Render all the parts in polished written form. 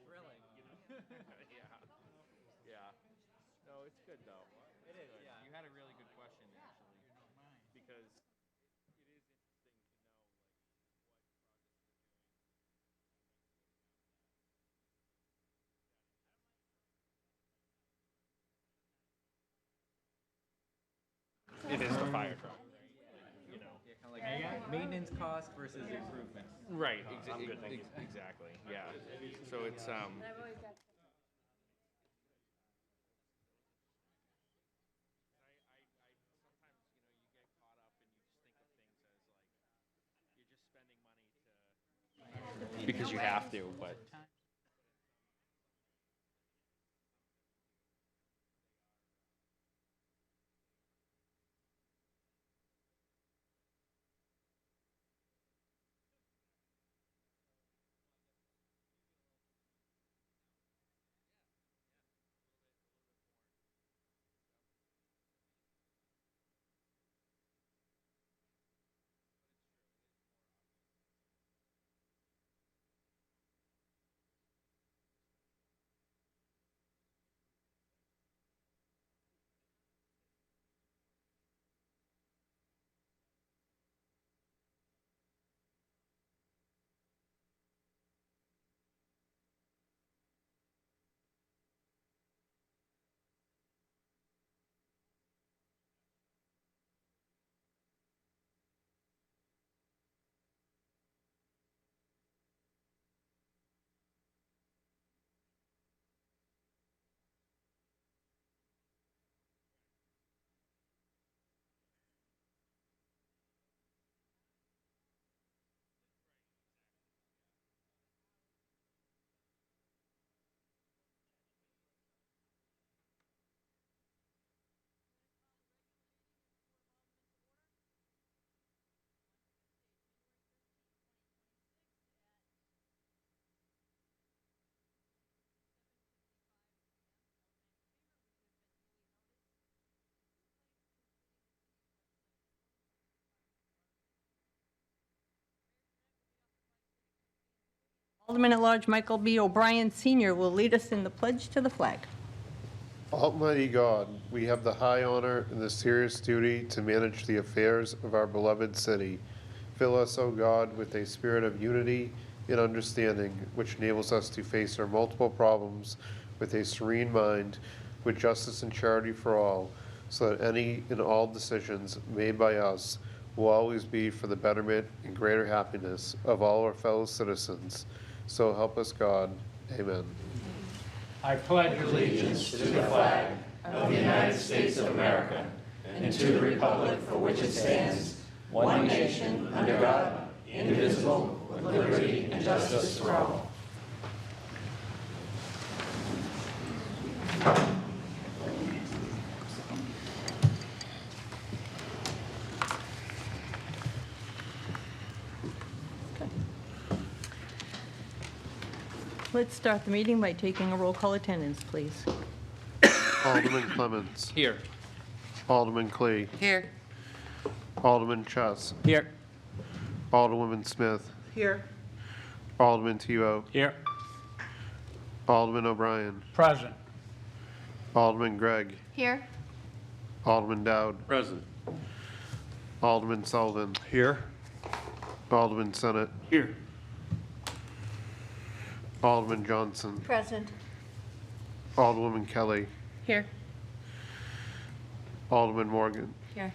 Really? Yeah. No, it's good though. It is, yeah. You had a really good question, actually. Because it is the fire truck, you know. Yeah, kind of like maintenance cost versus improvement. Right, exactly, yeah. So it's, because you have to, but Alderman at Large Michael B. O'Brien Sr. will lead us in the pledge to the flag. Almighty God, we have the high honor and the serious duty to manage the affairs of our beloved city. Fill us, O God, with a spirit of unity and understanding, which enables us to face our multiple problems with a serene mind, with justice and charity for all, so that any and all decisions made by us will always be for the betterment and greater happiness of all our fellow citizens. So help us God. Amen. I pledge allegiance to the flag of the United States of America and to the republic for which it stands, one nation, under God, indivisible, with liberty and justice for all. Let's start the meeting by taking a roll call attendance, please. Alderman Clements. here. Alderman Clee. Here. Alderman Chess. Here. Alderwoman Smith. Here. Alderman Tebow. Here. Alderman O'Brien. Present. Alderman Gregg. Here. Alderman Dowd. Present. Alderman Sullivan. Here. Alderman Senate. Here. Alderman Johnson. Present. Alderwoman Kelly. Here. Alderman Morgan. Here.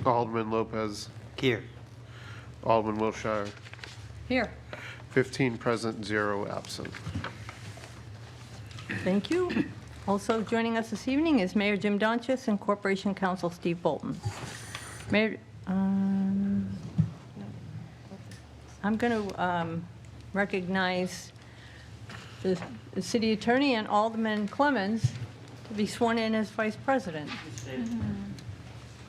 Alderman Lopez. Here. Alderman Wilshire. Here. 15 present, 0 absent. Thank you. Also joining us this evening is Mayor Jim Donchis and Corporation Counsel Steve Bolton. Mayor, I'm going to recognize the city attorney and Alderman Clemens to be sworn in as vice president.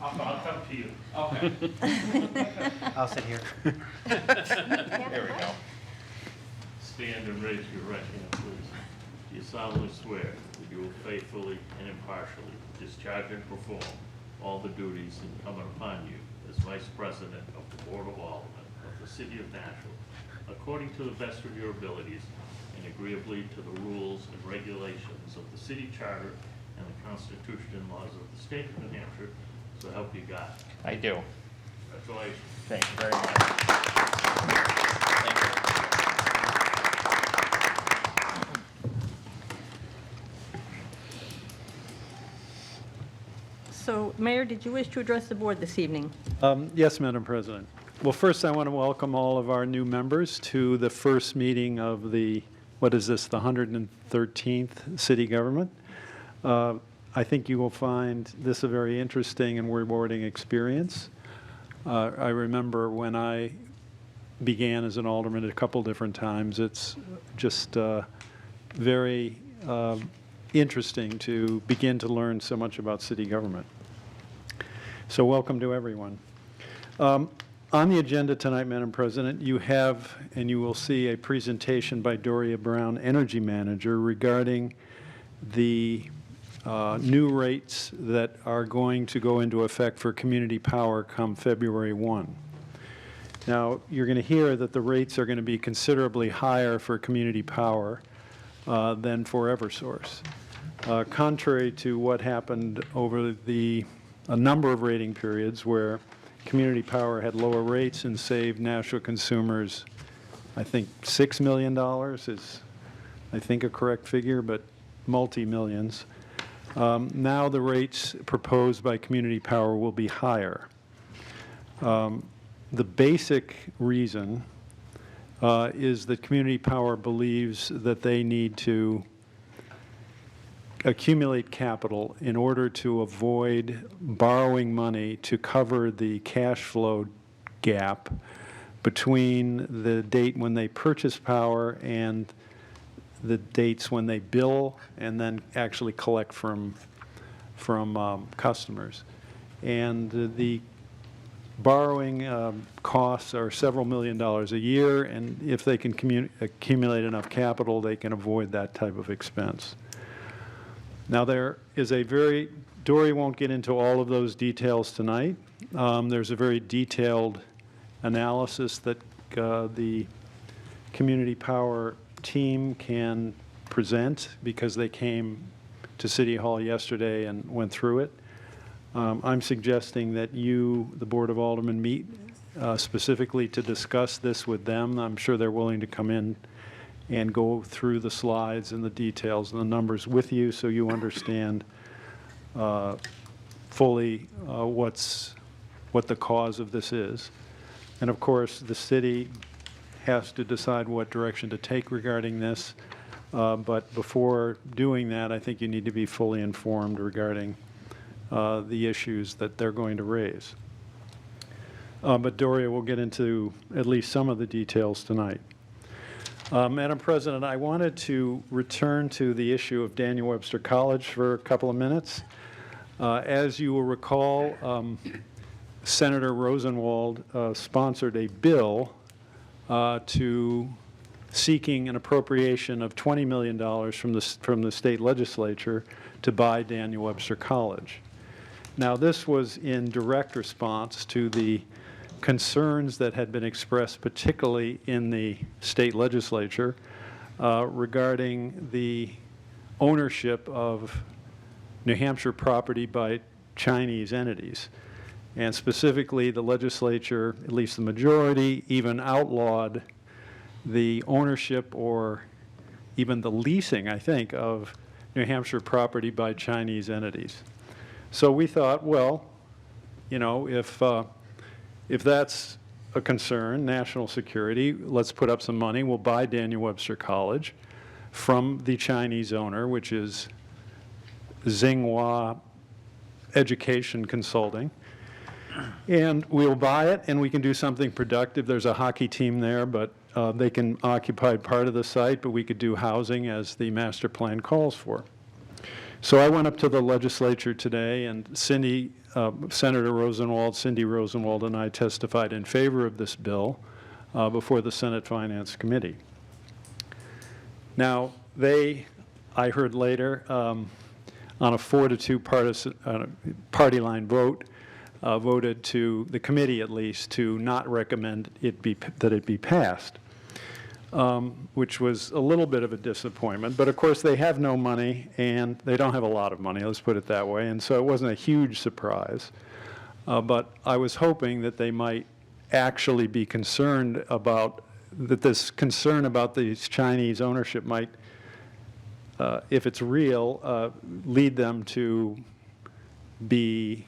I'll come to you. Okay. I'll sit here. There we go. Stand and raise your right hand, please. Do you solemnly swear that you will faithfully and impartially discharge and perform all the duties incumbent upon you as Vice President of the Board of Aldermen of the City of Nashville, according to the best of your abilities and agreeably to the rules and regulations of the city charter and the Constitution and laws of the state of New Hampshire, so help you God. I do. Congratulations. Thank you very much. Thank you. So, Mayor, did you wish to address the board this evening? Yes, Madam President. Well, first, I want to welcome all of our new members to the first meeting of the, what is this, the 113th city government. I think you will find this a very interesting and rewarding experience. I remember when I began as an alderman a couple different times. It's just very interesting to begin to learn so much about city government. So welcome to everyone. On the agenda tonight, Madam President, you have, and you will see, a presentation by Doria Brown, Energy Manager, regarding the new rates that are going to go into effect for community power come February 1. Now, you're going to hear that the rates are going to be considerably higher for community power than for Eversource. Contrary to what happened over a number of rating periods where community power had lower rates and saved national consumers, I think $6 million is, I think, a correct figure, but multi-millions. Now the rates proposed by community power will be higher. The basic reason is that community power believes that they need to accumulate capital in order to avoid borrowing money to cover the cash flow gap between the date when they purchase power and the dates when they bill and then actually collect from customers. And the borrowing costs are several $1 million a year, and if they can accumulate enough capital, they can avoid that type of expense. Now, there is Dory won't get into all of those details tonight. There's a very detailed analysis that the community power team can present because they came to City Hall yesterday and went through it. I'm suggesting that you, the Board of Aldermen, meet specifically to discuss this with them. I'm sure they're willing to come in and go through the slides and the details and the numbers with you so you understand fully what the cause of this is. And of course, the city has to decide what direction to take regarding this. But before doing that, I think you need to be fully informed regarding the issues that they're going to raise. But Doria will get into at least some of the details tonight. Madam President, I wanted to return to the issue of Daniel Webster College for a couple of minutes. As you will recall, Senator Rosenwald sponsored a bill to seeking an appropriation of $20 million from the state legislature to buy Daniel Webster College. Now, this was in direct response to the concerns that had been expressed, particularly in the state legislature, regarding the ownership of New Hampshire property by Chinese entities. And specifically, the legislature, at least the majority, even outlawed the ownership or even the leasing, I think, of New Hampshire property by Chinese entities. So we thought, well, you know, if that's a concern, national security, let's put up some money. We'll buy Daniel Webster College from the Chinese owner, which is Tsinghua Education Consulting. And we'll buy it, and we can do something productive. There's a hockey team there, but they can occupy part of the site, but we could do housing as the master plan calls for. So I went up to the legislature today, and Senator Rosenwald, Cindy Rosenwald, and I testified in favor of this bill before the Senate Finance Committee. Now, I heard later, on a 4-2 party line vote, voted to, the committee at least, to not recommend that it be passed. which was a little bit of a disappointment. But of course, they have no money, and they don't have a lot of money, let's put it that way, and so it wasn't a huge surprise. But I was hoping that they might actually be concerned about, that this concern about these Chinese ownership might, if it's real, lead them to be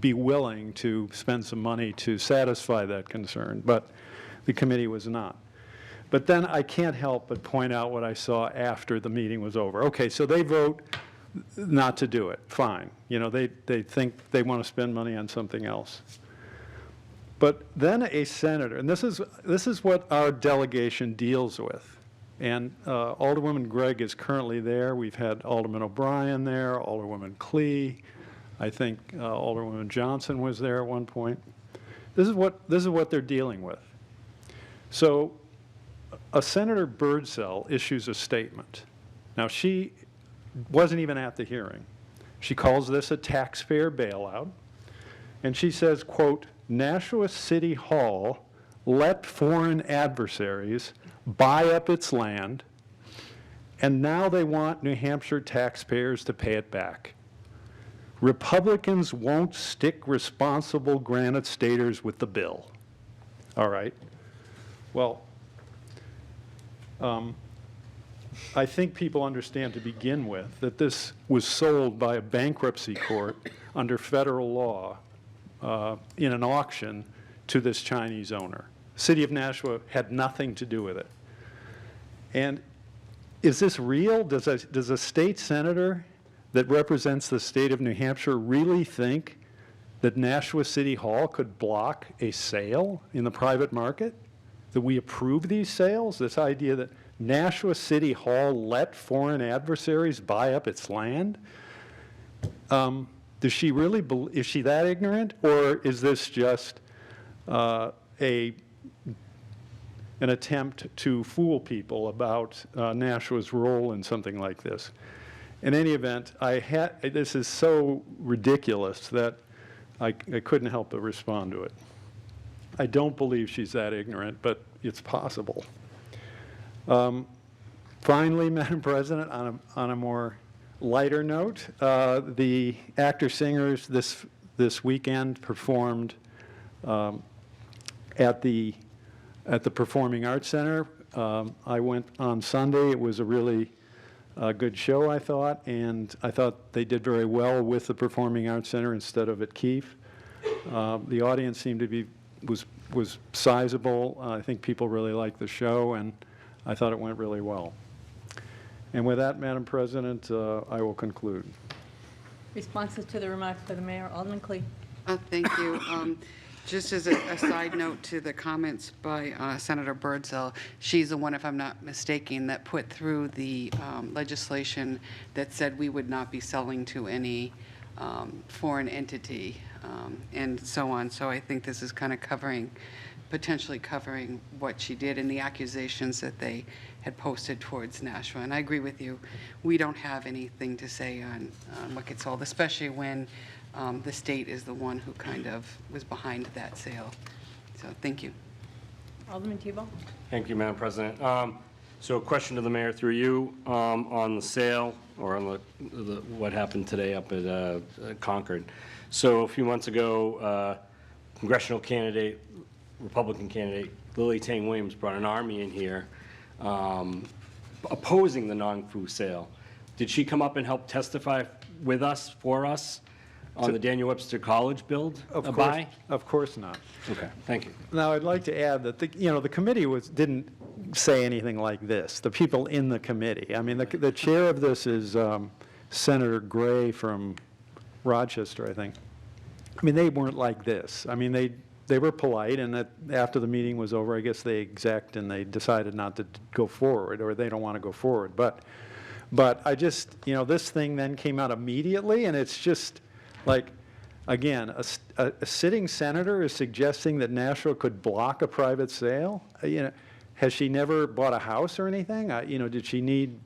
willing to spend some money to satisfy that concern. But the committee was not. But then I can't help but point out what I saw after the meeting was over. Okay, so they vote not to do it, fine. You know, they think they want to spend money on something else. But then a senator, and this is what our delegation deals with. And Alderwoman Gregg is currently there. We've had Alderman O'Brien there, Alderwoman Klee. I think Alderwoman Johnson was there at one point. This is what they're dealing with. So Senator Birdsell issues a statement. Now, she wasn't even at the hearing. She calls this a taxpayer bailout. And she says, quote, Nashua City Hall let foreign adversaries buy up its land, and now they want New Hampshire taxpayers to pay it back. Republicans won't stick responsible Granite Staters with the bill. All right. Well, I think people understand to begin with that this was sold by a bankruptcy court under federal law in an auction to this Chinese owner. The city of Nashua had nothing to do with it. And is this real? Does a state senator that represents the state of New Hampshire really think that Nashua City Hall could block a sale in the private market? That we approve these sales? This idea that Nashua City Hall let foreign adversaries buy up its land? Does she really is she that ignorant, or is this just an attempt to fool people about Nashua's role in something like this? In any event, this is so ridiculous that I couldn't help but respond to it. I don't believe she's that ignorant, but it's possible. Finally, Madam President, on a more lighter note, the actor-singers this weekend performed at the Performing Arts Center. I went on Sunday. It was a really good show, I thought, and I thought they did very well with the Performing Arts Center instead of at Keefe. The audience seemed to be was sizable. I think people really liked the show, and I thought it went really well. And with that, Madam President, I will conclude. Responses to the remarks by the mayor. Alderman Klee. Thank you. Just as a side note to the comments by Senator Birdsell, she's the one, if I'm not mistaken, that put through the legislation that said we would not be selling to any foreign entity and so on. So I think this is kind of potentially covering what she did and the accusations that they had posted towards Nashua. And I agree with you. We don't have anything to say on what gets sold, especially when the state is the one who kind of was behind that sale. So thank you. Alderman Tebow. Thank you, Madam President. So a question to the mayor through you on the sale, or on what happened today up at Concord. So a few months ago, congressional candidate, Republican candidate, Lily Tang Williams brought an army in here opposing the non-fu sale. Did she come up and help testify with us, for us, on the Daniel Webster College build? Of course not. Okay, thank you. Now, I'd like to add that the committee didn't say anything like this. The people in the committee. I mean, the chair of this is Senator Gray from Rochester, I think. I mean, they weren't like this. I mean, they were polite, and after the meeting was over, I guess they execed and they decided not to go forward, or they don't want to go forward. But I just, this thing then came out immediately, and it's just like, again, a sitting senator is suggesting that Nashua could block a private sale. Has she never bought a house or anything? Did she need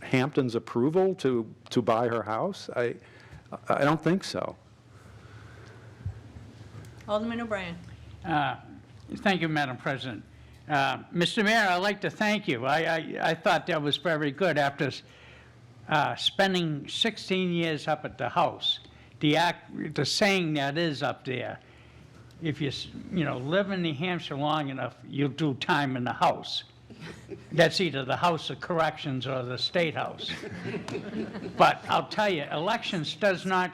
Hampton's approval to buy her house? I don't think so. Alderman O'Brien. Thank you, Madam President. Mr. Mayor, I'd like to thank you. I thought that was very good after spending 16 years up at the House. The saying that is up there, if you live in New Hampshire long enough, you'll do time in the House. That's either the House of Corrections or the State House. But I'll tell you, elections does not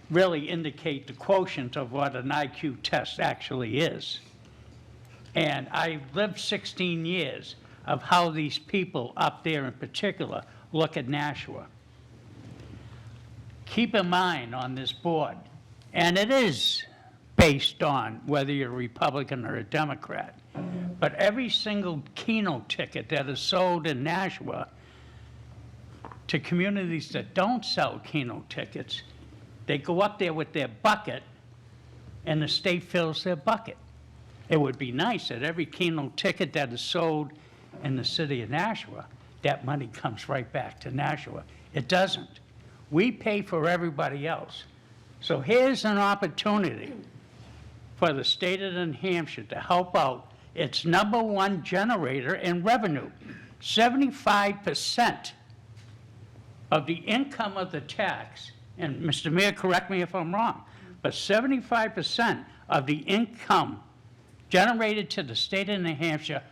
really indicate the quotient of what an IQ test actually is. And I lived 16 years of how these people up there in particular look at Nashua. Keep in mind on this board, and it is based on whether you're a Republican or a Democrat, but every single Keno ticket that is sold in Nashua to communities that don't sell Keno tickets, they go up there with their bucket and the state fills their bucket. It would be nice that every Keno ticket that is sold in the city of Nashua, that money comes right back to Nashua. It doesn't. We pay for everybody else. So here's an opportunity for the state of New Hampshire to help out its #1 generator in revenue. 75% of the income of the tax, and Mr. Mayor, correct me if I'm wrong, but 75% of the income generated to the state of New Hampshire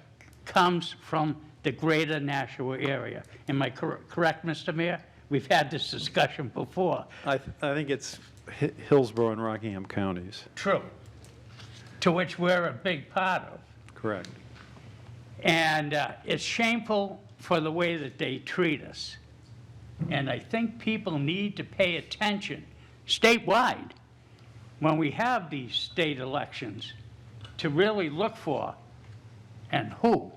comes from the greater Nashua area. Am I correct, Mr. Mayor? We've had this discussion before. I think it's Hillsborough and Rockingham counties. True. To which we're a big part of. Correct. And it's shameful for the way that they treat us. And I think people need to pay attention statewide when we have these state elections to really look for and who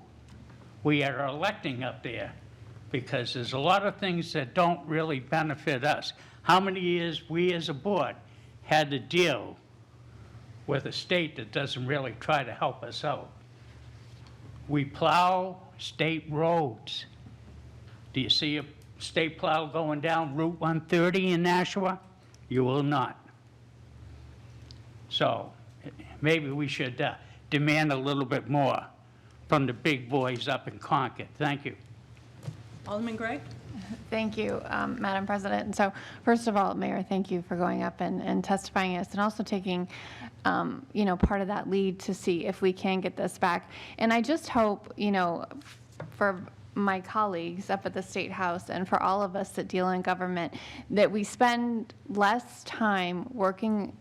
we are electing up there, because there's a lot of things that don't really benefit us. How many years we as a board had to deal with a state that doesn't really try to help us out? We plow state roads. Do you see a state plow going down Route 130 in Nashua? You will not. So maybe we should demand a little bit more from the big boys up in Concord. Thank you. Alderman Gregg? Thank you, Madam President. And so, first of all, Mayor, thank you for going up and testifying us, and also taking, part of that lead to see if we can get this back. And I just hope, for my colleagues up at the State House and for all of us that deal in government, that we spend less time working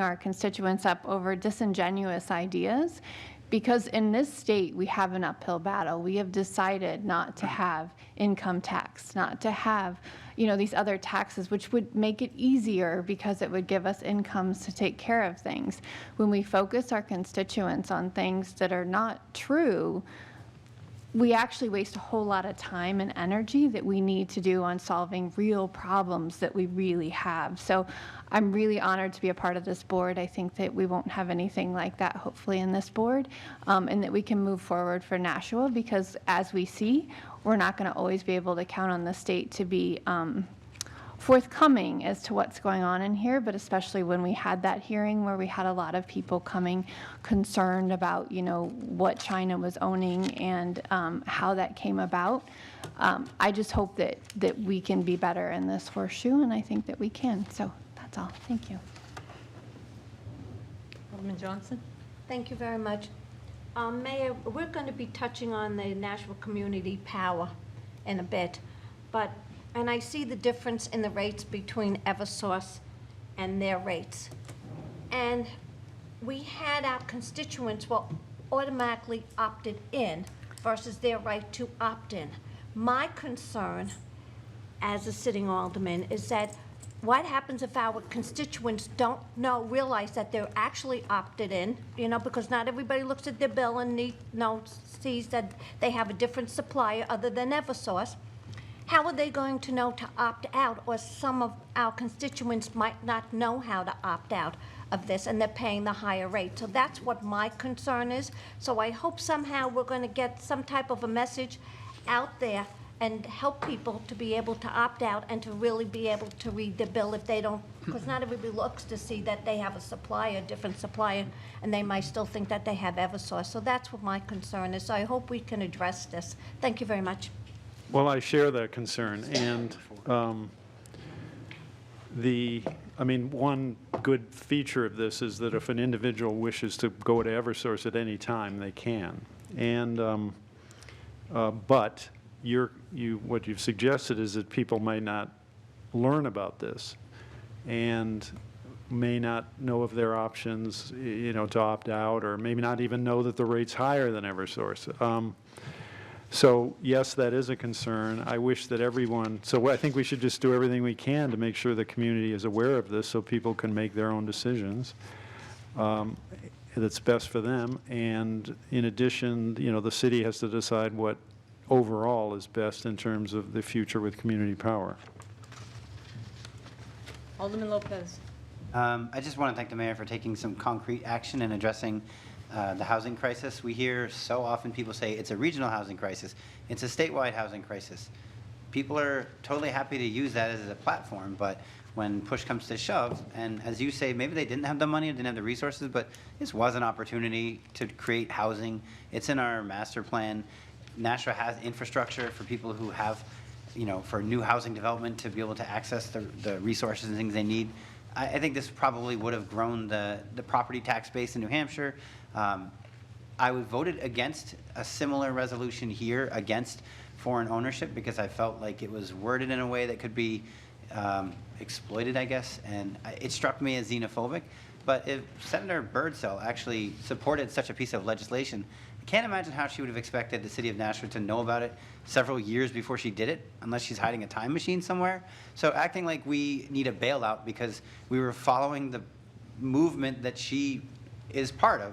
our constituents up over disingenuous ideas. Because in this state, we have an uphill battle. We have decided not to have income tax, not to have, these other taxes, which would make it easier because it would give us incomes to take care of things. When we focus our constituents on things that are not true, we actually waste a whole lot of time and energy that we need to do on solving real problems that we really have. So I'm really honored to be a part of this board. I think that we won't have anything like that, hopefully, in this board, and that we can move forward for Nashua, because as we see, we're not going to always be able to count on the state to be forthcoming as to what's going on in here, but especially when we had that hearing where we had a lot of people coming concerned about, what China was owning and how that came about. I just hope that we can be better in this horseshoe, and I think that we can. So that's all. Thank you. Alderman Johnson? Thank you very much. Mayor, we're going to be touching on the Nashua Community Power in a bit, and I see the difference in the rates between Eversource and their rates. And we had our constituents automatically opted in versus their right to opt in. My concern as a sitting alderman is that what happens if our constituents don't realize that they're actually opted in, because not everybody looks at their bill and sees that they have a different supplier other than Eversource. How are they going to know to opt out? Or some of our constituents might not know how to opt out of this, and they're paying the higher rate. So that's what my concern is. So I hope somehow we're going to get some type of a message out there and help people to be able to opt out and to really be able to read the bill if they don't, because not everybody looks to see that they have a supplier, a different supplier, and they might still think that they have Eversource. So that's what my concern is. So I hope we can address this. Thank you very much. Well, I share that concern, and one good feature of this is that if an individual wishes to go to Eversource at any time, they can. And but what you've suggested is that people may not learn about this and may not know of their options, to opt out, or maybe not even know that the rate's higher than Eversource. So yes, that is a concern. I wish that so I think we should just do everything we can to make sure the community is aware of this so people can make their own decisions that's best for them. And in addition, the city has to decide what overall is best in terms of the future with community power. Alderman Lopez. I just want to thank the mayor for taking some concrete action and addressing the housing crisis. We hear so often people say it's a regional housing crisis. It's a statewide housing crisis. People are totally happy to use that as a platform, but when push comes to shove, and as you say, maybe they didn't have the money, didn't have the resources, but this was an opportunity to create housing. It's in our master plan. Nashua has infrastructure for people who have, for new housing development to be able to access the resources and things they need. I think this probably would have grown the property tax base in New Hampshire. I voted against a similar resolution here against foreign ownership because I felt like it was worded in a way that could be exploited, I guess, and it struck me as xenophobic. But if Senator Birdsell actually supported such a piece of legislation, I can't imagine how she would have expected the city of Nashua to know about it several years before she did it, unless she's hiding a time machine somewhere. So acting like we need a bailout because we were following the movement that she is part of,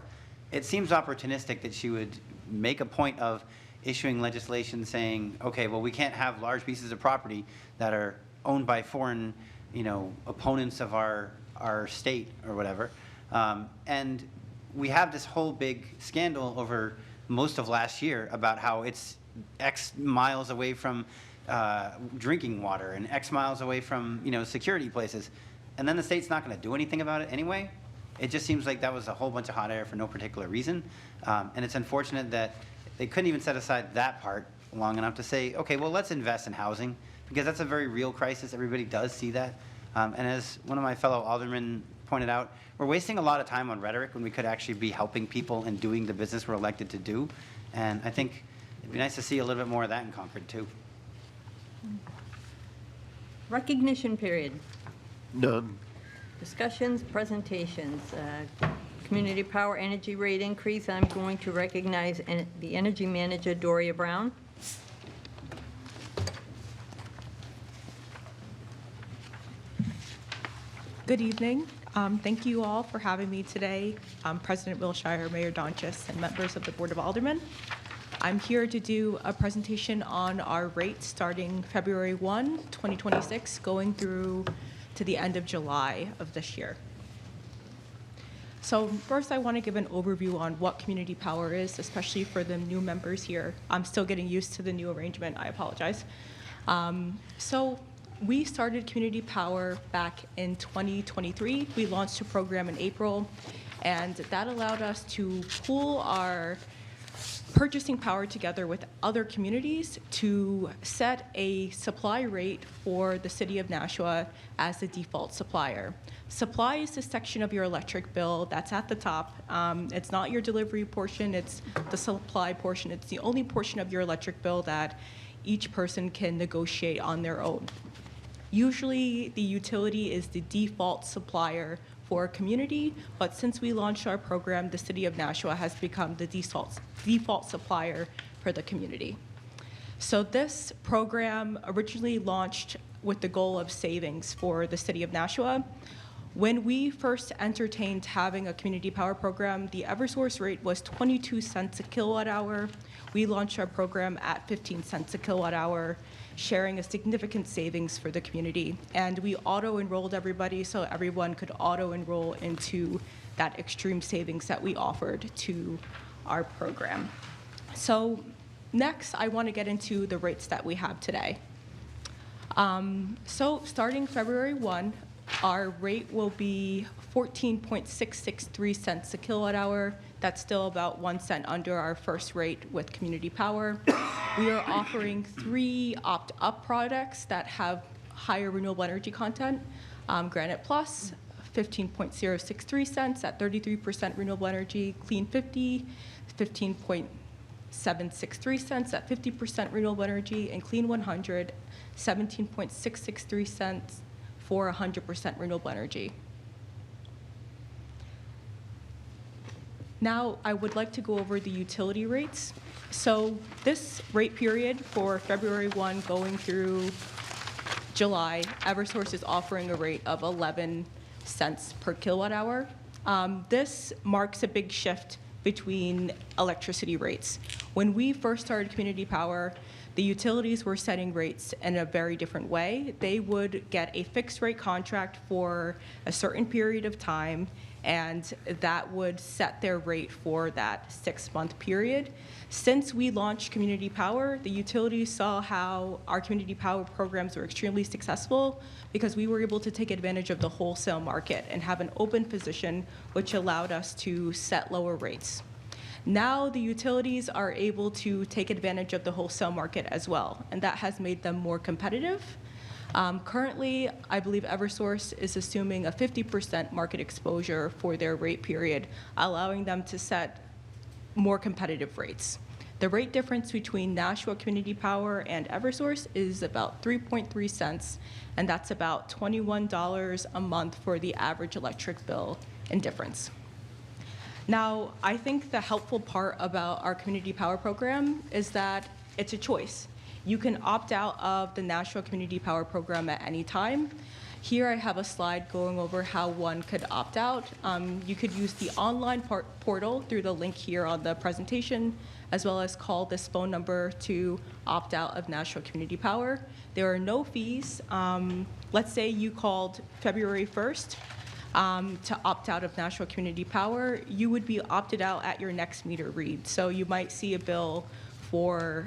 it seems opportunistic that she would make a point of issuing legislation saying, okay, well, we can't have large pieces of property that are owned by foreign, opponents of our state or whatever. And we have this whole big scandal over most of last year about how it's X miles away from drinking water and X miles away from, security places. And then the state's not going to do anything about it anyway. It just seems like that was a whole bunch of hot air for no particular reason. And it's unfortunate that they couldn't even set aside that part long enough to say, okay, well, let's invest in housing, because that's a very real crisis. Everybody does see that. And as one of my fellow aldermen pointed out, we're wasting a lot of time on rhetoric when we could actually be helping people and doing the business we're elected to do. And I think it'd be nice to see a little bit more of that in Concord, too. Recognition period. None. Discussions, presentations. Community power energy rate increase. I'm going to recognize the energy manager, Doria Brown. Good evening. Thank you all for having me today, President Wilshire, Mayor Donchis, and members of the Board of Aldermen. I'm here to do a presentation on our rates starting February 1, 2026, going through to the end of July of this year. So first, I want to give an overview on what community power is, especially for the new members here. I'm still getting used to the new arrangement. I apologize. So we started community power back in 2023. We launched a program in April, and that allowed us to pool our purchasing power together with other communities to set a supply rate for the city of Nashua as the default supplier. Supply is the section of your electric bill that's at the top. It's not your delivery portion, it's the supply portion. It's the only portion of your electric bill that each person can negotiate on their own. Usually the utility is the default supplier for a community, but since we launched our program, the city of Nashua has become the default supplier for the community. So this program originally launched with the goal of savings for the city of Nashua. When we first entertained having a community power program, the Eversource rate was 22 cents a kilowatt hour. We launched our program at 15 cents a kilowatt hour, sharing a significant savings for the community. And we auto-enrolled everybody so everyone could auto-enroll into that extreme savings that we offered to our program. So Next, I want to get into the rates that we have today. So starting February 1, our rate will be 14.663 cents a kilowatt hour. That's still about 1 cent under our first rate with Community Power. We are offering 3 opt-up products that have higher renewable energy content. Granite Plus, 15.063 cents at 33% renewable energy. Clean 50, 15.763 cents at 50% renewable energy. And Clean 100, 17.663 cents for 100% renewable energy. Now, I would like to go over the utility rates. So this rate period for February 1 going through July, Eversource is offering a rate of 11 cents per kilowatt hour. This marks a big shift between electricity rates. When we first started Community Power, the utilities were setting rates in a very different way. They would get a fixed rate contract for a certain period of time, and that would set their rate for that 6-month period. Since we launched Community Power, the utilities saw how our Community Power programs were extremely successful because we were able to take advantage of the wholesale market and have an open position, which allowed us to set lower rates. Now the utilities are able to take advantage of the wholesale market as well, and that has made them more competitive. Currently, I believe Eversource is assuming a 50% market exposure for their rate period, allowing them to set more competitive rates. The rate difference between Nashua Community Power and Eversource is about 3.3 cents, and that's about $21 a month for the average electric bill in difference. Now, I think the helpful part about our Community Power program is that it's a choice. You can opt out of the Nashua Community Power program at any time. Here I have a slide going over how one could opt out. You could use the online portal through the link here on the presentation, as well as call this phone number to opt out of Nashua Community Power. There are no fees. Let's say you called February 1st to opt out of Nashua Community Power. You would be opted out at your next meter read. So you might see a bill for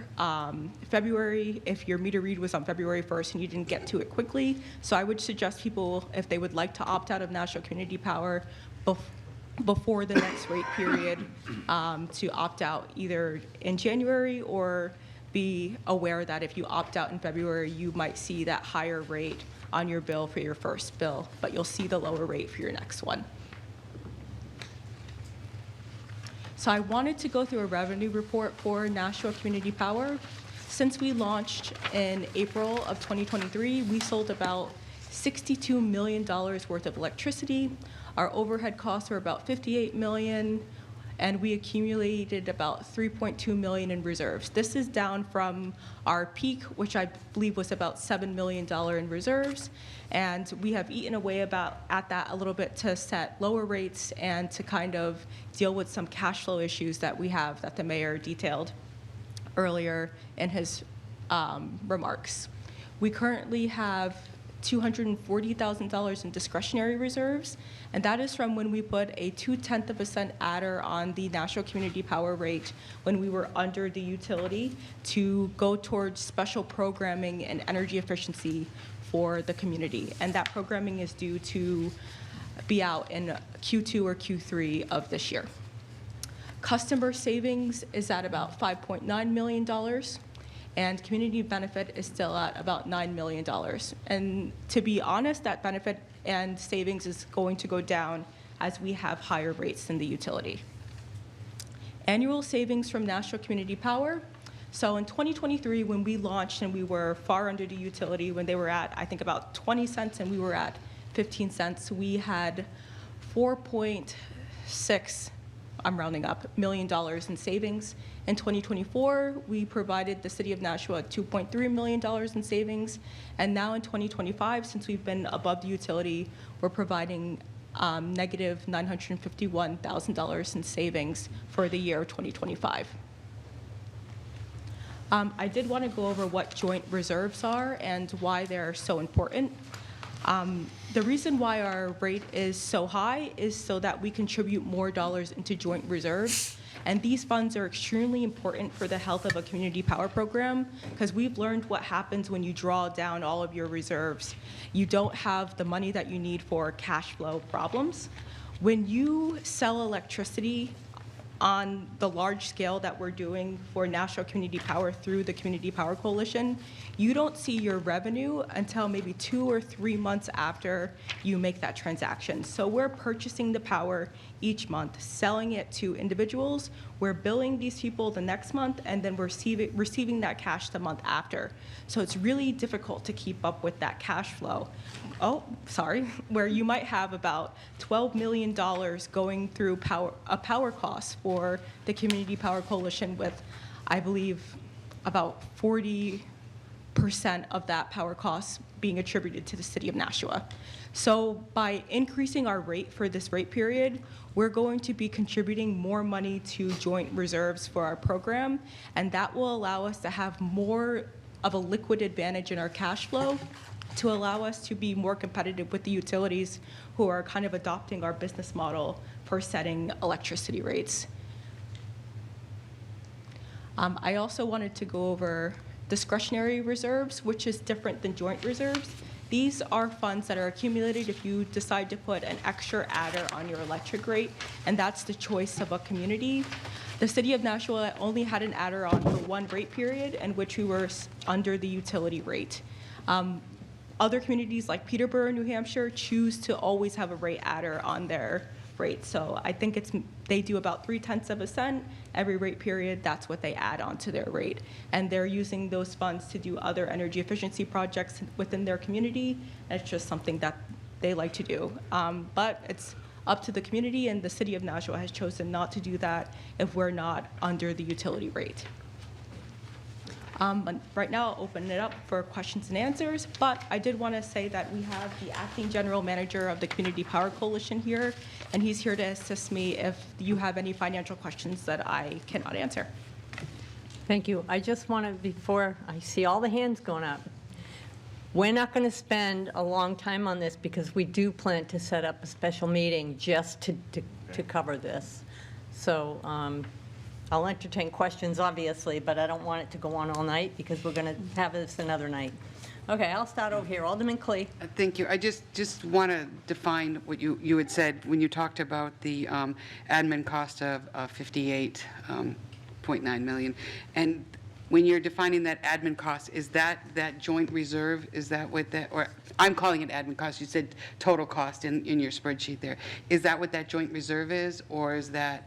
February if your meter read was on February 1st and you didn't get to it quickly. So I would suggest people, if they would like to opt out of Nashua Community Power before the next rate period, to opt out either in January, or be aware that if you opt out in February, you might see that higher rate on your bill for your first bill, but you'll see the lower rate for your next one. So I wanted to go through a revenue report for Nashua Community Power. Since we launched in April of 2023, we sold about $62 million worth of electricity. Our overhead costs were about $58 million, and we accumulated about $3.2 million in reserves. This is down from our peak, which I believe was about $7 million in reserves. And we have eaten away at that a little bit to set lower rates and to kind of deal with some cash flow issues that we have that the mayor detailed earlier in his remarks. We currently have $240,000 in discretionary reserves, and that is from when we put a 0.2 cent adder on the National Community Power rate when we were under the utility to go towards special programming and energy efficiency for the community. And that programming is due to be out in Q2 or Q3 of this year. Customer savings is at about $5.9 million. And community benefit is still at about $9 million. And to be honest, that benefit and savings is going to go down as we have higher rates than the utility. Annual savings from National Community Power. So in 2023, when we launched and we were far under the utility, when they were at, I think, about 20 cents and we were at 15 cents, we had 4.6, I'm rounding up, $1 million in savings. In 2024, we provided the city of Nashua $2.3 million in savings. And now in 2025, since we've been above the utility, we're providing negative $951,000 in savings for the year 2025. I did want to go over what joint reserves are and why they're so important. The reason why our rate is so high is so that we contribute more dollars into joint reserves. And these funds are extremely important for the health of a community power program because we've learned what happens when you draw down all of your reserves. You don't have the money that you need for cash flow problems. When you sell electricity on the large scale that we're doing for National Community Power through the Community Power Coalition, you don't see your revenue until maybe 2 or 3 months after you make that transaction. So we're purchasing the power each month, selling it to individuals, we're billing these people the next month, and then we're receiving that cash the month after. So it's really difficult to keep up with that cash flow. Where you might have about $12 million going through power costs for the Community Power Coalition with, I believe, about 40% of that power cost being attributed to the city of Nashua. So by increasing our rate for this rate period, we're going to be contributing more money to joint reserves for our program, and that will allow us to have more of a liquid advantage in our cash flow to allow us to be more competitive with the utilities who are kind of adopting our business model for setting electricity rates. I also wanted to go over discretionary reserves, which is different than joint reserves. These are funds that are accumulated if you decide to put an extra adder on your electric rate, and that's the choice of a community. The city of Nashua only had an adder on for one rate period in which we were under the utility rate. Other communities like Peterborough, New Hampshire, choose to always have a rate adder on their rate. So I think they do about 0.3 cents every rate period. That's what they add onto their rate. And they're using those funds to do other energy efficiency projects within their community. It's just something that they like to do. But it's up to the community, and the city of Nashua has chosen not to do that if we're not under the utility rate. Right now, I'll open it up for questions and answers, but I did want to say that we have the acting general manager of the Community Power Coalition here, and he's here to assist me if you have any financial questions that I cannot answer. Thank you. I just want to, before I see all the hands going up, we're not going to spend a long time on this because we do plan to set up a special meeting just to cover this. So I'll entertain questions, obviously, but I don't want it to go on all night because we're going to have this another night. Okay, I'll start over here. Alderman Clee. Thank you. I just want to define what you had said when you talked about the admin cost of 58.9 million. And when you're defining that admin cost, is that joint reserve? Is that what that, or I'm calling it admin cost. You said total cost in your spreadsheet there. Is that what that joint reserve is, or is that?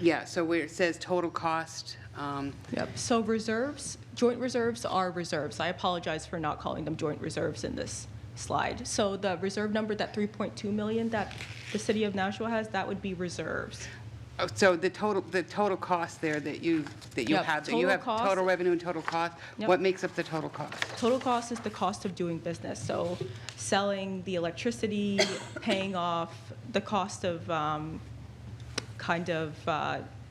Yeah, so where it says total cost. Yep, so reserves, joint reserves are reserves. I apologize for not calling them joint reserves in this slide. So the reserve number, that 3.2 million that the city of Nashua has, that would be reserves. Oh, so the total cost there that you have, that you have total revenue and total cost, what makes up the total cost? Total cost is the cost of doing business. So selling the electricity, paying off the cost of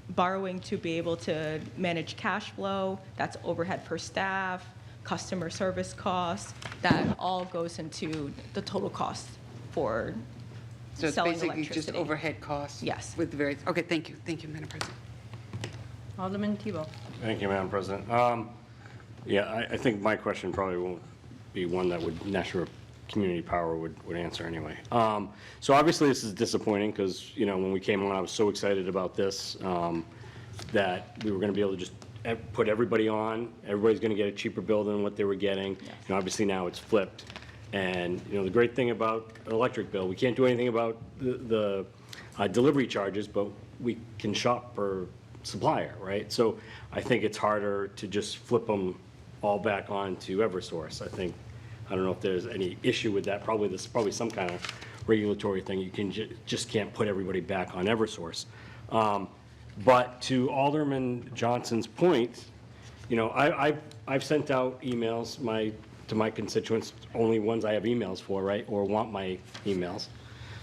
borrowing to be able to manage cash flow, that's overhead for staff, customer service costs, that all goes into the total cost for so it's selling basically electricity. Just overhead costs? Yes. With the various, okay, thank you, Madam President. Alderman Tebow. Thank you, Madam President. Yeah, I think my question probably won't be one that Nashua Community Power would answer anyway. So obviously this is disappointing because, when we came on, I was so excited about this that we were going to be able to just put everybody on. Everybody's going to get a cheaper bill than what they were getting. Yes. Obviously now it's flipped. And, the great thing about an electric bill, we can't do anything about the delivery charges, but we can shop per supplier, right? So I think it's harder to just flip them all back on to Eversource. I don't know if there's any issue with that. There's probably some kind of regulatory thing. You can just can't put everybody back on Eversource. But to Alderman Johnson's point, I've sent out emails to my constituents, only ones I have emails for, right, or want my emails.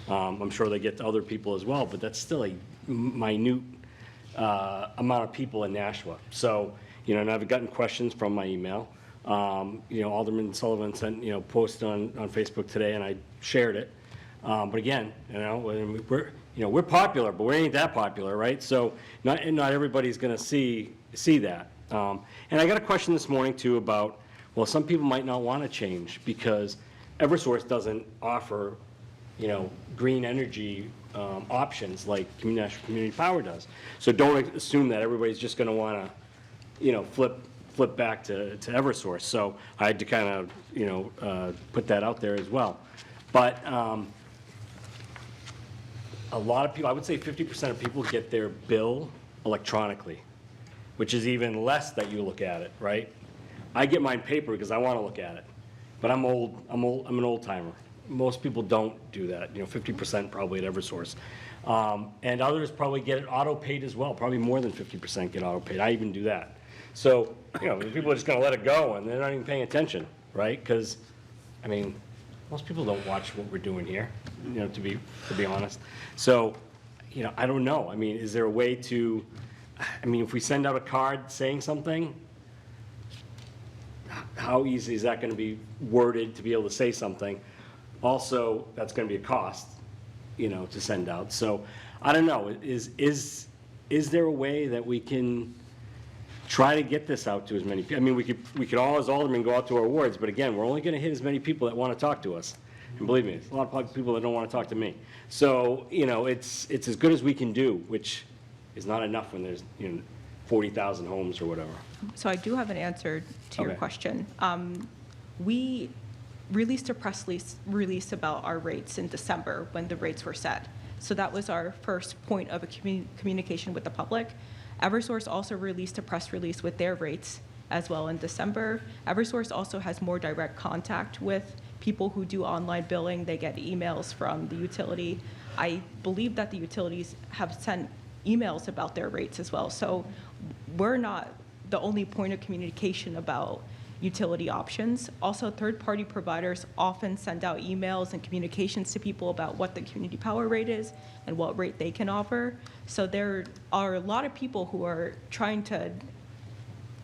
I'm sure they get to other people as well, but that's still a minute amount of people in Nashua. So, and I've gotten questions from my email. Alderman Sullivan sent, post on Facebook today, and I shared it. But again, we're popular, but we ain't that popular, right? So not everybody's going to see that. And I got a question this morning too about, well, some people might not want to change because Eversource doesn't offer, green energy options like National Community Power does. So don't assume that everybody's just going to want to, flip back to Eversource. So I had to kind of, put that out there as well. But a lot of people, I would say 50% of people get their bill electronically, which is even less that you look at it, right? I get mine paper because I want to look at it, but I'm an old timer. Most people don't do that, 50% probably at Eversource. And others probably get it auto-paid as well, probably more than 50% get auto-paid. I even do that. So, people are just going to let it go and they're not even paying attention, right? Because, most people don't watch what we're doing here, to be honest. So, I don't know. Is there a way to, if we send out a card saying something, how easy is that going to be worded to be able to say something? Also, that's going to be a cost, to send out. So, I don't know. Is there a way that we can try to get this out to as many people? We could all, as aldermen, go out to our wards, but again, we're only going to hit as many people that want to talk to us. And believe me, there's a lot of people that don't want to talk to me. So, it's as good as we can do, which is not enough when there's 40,000 homes or whatever. So I do have an answer to your question. We released a press release about our rates in December when the rates were set. So that was our first point of a communication with the public. Eversource also released a press release with their rates as well in December. Eversource also has more direct contact with people who do online billing. They get emails from the utility. I believe that the utilities have sent emails about their rates as well. So we're not the only point of communication about utility options. Also, third-party providers often send out emails and communications to people about what the community power rate is and what rate they can offer. So there are a lot of people who are trying to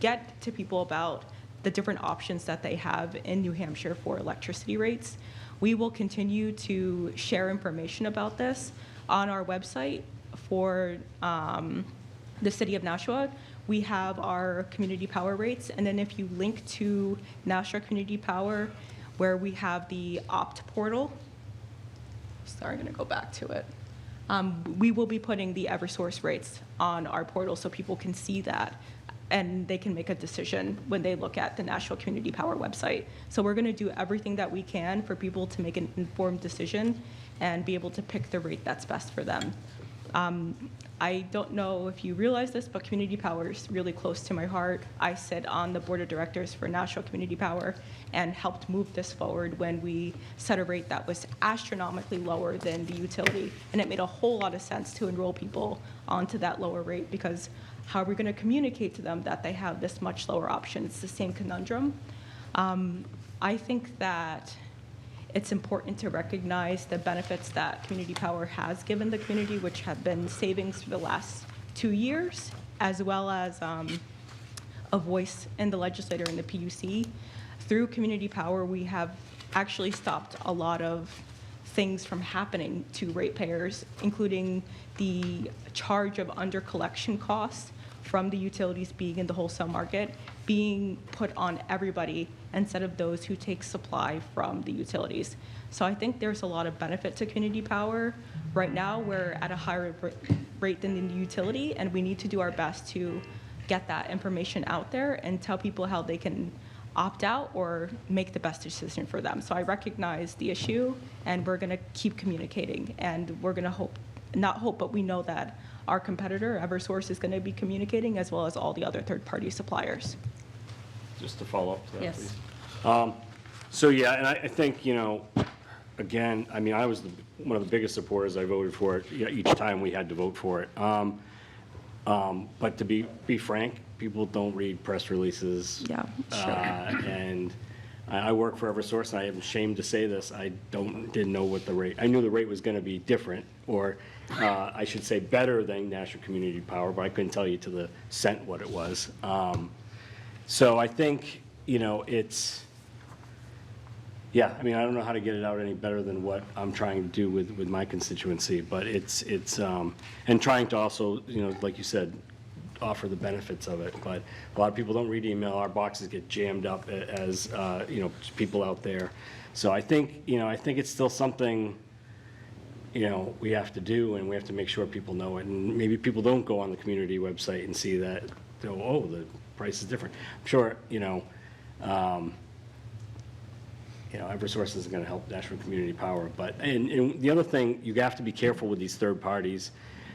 get to people about the different options that they have in New Hampshire for electricity rates. We will continue to share information about this on our website for the city of Nashua. We have our community power rates, and then if you link to Nashua Community Power, where we have the opt portal, sorry, I'm going to go back to it. We will be putting the Eversource rates on our portal so people can see that, and they can make a decision when they look at the Nashua Community Power website. So we're going to do everything that we can for people to make an informed decision and be able to pick the rate that's best for them. I don't know if you realize this, but community power is really close to my heart. I sit on the board of directors for Nashua Community Power and helped move this forward when we set a rate that was astronomically lower than the utility. And it made a whole lot of sense to enroll people onto that lower rate, because how are we going to communicate to them that they have this much lower option? It's the same conundrum. I think that it's important to recognize the benefits that community power has given the community, which have been savings for the last 2 years, as well as a voice in the legislature and the PUC. Through community power, we have actually stopped a lot of things from happening to ratepayers, including the charge of under collection costs from the utilities being in the wholesale market being put on everybody instead of those who take supply from the utilities. So I think there's a lot of benefit to community power. Right now, we're at a higher rate than the utility, and we need to do our best to get that information out there and tell people how they can opt out or make the best decision for them. So I recognize the issue, and we're going to keep communicating, and we're going to not hope, but we know that our competitor, Eversource, is going to be communicating, as well as all the other third-party suppliers. Just to follow up to that, Yes. please. So, yeah, and I think, again, I was one of the biggest supporters. I voted for it each time we had to vote for it. But to be frank, people don't read press releases. Yeah, sure. And I work for Eversource, and I am ashamed to say this. I didn't know what the rate. I knew the rate was going to be different, or I should say better than National Community Power, but I couldn't tell you to the cent what it was. So I think, it's Yeah, I mean, I don't know how to get it out any better than what I'm trying to do with my constituency, but it's, and trying to also, like you said, offer the benefits of it, but a lot of people don't read email. Our boxes get jammed up as, people out there. So I think it's still something, we have to do, and we have to make sure people know it. And maybe people don't go on the community website and see that, oh, the price is different. I'm sure, Eversource isn't going to help National Community Power. But, and the other thing, you have to be careful with these third parties,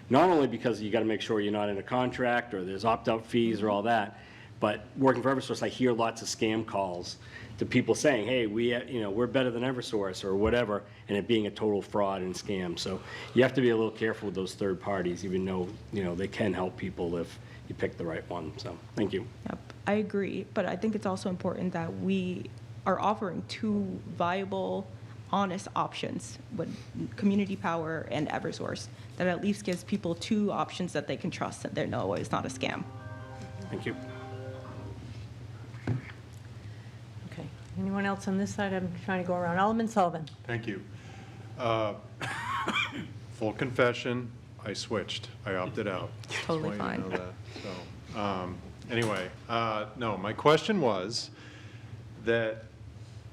not only because you got to make sure you're not in a contract or there's opt-out fees or all that, but working for Eversource, I hear lots of scam calls to people saying, hey, we're better than Eversource or whatever, and it being a total fraud and scam. So you have to be a little careful with those third parties, even though, they can help people if you pick the right one. So, thank you. Yep, I agree, but I think it's also important that we are offering two viable, honest options with Community Power and Eversource that at least gives people two options that they can trust, that they know it's not a scam. Thank you. Okay. Anyone else on this side? I'm trying to go around. Alderman Sullivan. Thank you. Full confession, I switched. I opted out. Totally Just want you to fine. know that. So, anyway, no, my question was that